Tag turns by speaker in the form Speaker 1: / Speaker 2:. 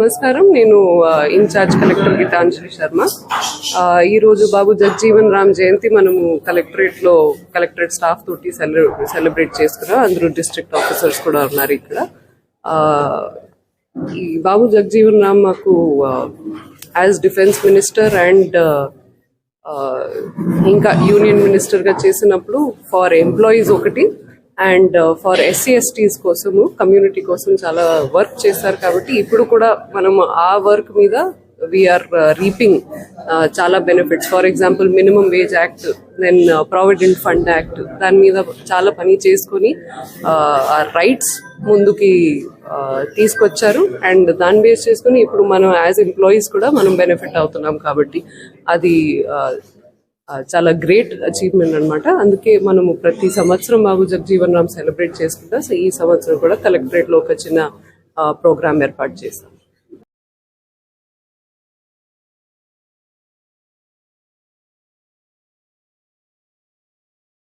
Speaker 1: నమస్కారం. నేను incharge collector Gitanjali Sharma. ఈ రోజు బాబు జగజీవన్ రామ్ జయంతి మనము కలెక్టరేట్ స్టాఫ్ తోటి సెలబ్రేట్ చేసుకున్నాం. అందరూ డిస్ట్రిక్ట్ ఆఫీసర్స్ కూడా ఉన్నారు ఇక్కడ. ఈ బాబు జగజీవన్ రామ్ మాకు యాజ్ డిఫెన్స్ మినిస్టర్ అండ్ ఇంకా యూనియన్ మినిస్టర్ గా చేసినప్పుడు ఫర్ ఎంప్లాయీస్ ఒకటి అండ్ ఫర్ SC/STs కోసము కమ్యూనిటీ కోసం చాలా వర్క్ చేస్తారు. కాబట్టి ఇప్పుడు కూడా మనం ఆ వర్క్ మీద వీఆర్ రీపింగ్ చాలా benefits. For example minimum wage act, then provident fund act, దాని మీద చాలా పని చేసుకొని ఆ రైట్స్ ముందుకి తీసుకొచ్చారు. అండ్ దాన్ని బేస్ చేసుకుని ఇప్పుడు మనం యాజ్ ఎంప్లాయీస్ కూడా మనం బెనిఫిట్ అవుతున్నాం. కాబట్టి అది చాలా గ్రేట్ అచీవ్మెంట్ అనమాట. అందుకే మనము ప్రతి సంవత్సరం బాబు జగజీవన్ రామ్ సెలబ్రేట్ చేసుకుంటాం. సో ఈ సంవత్సరం కూడా కలెక్టరేట్ లో ఒక చిన్న ప్రోగ్రామ్ ఏర్పాటు చేస్తాం.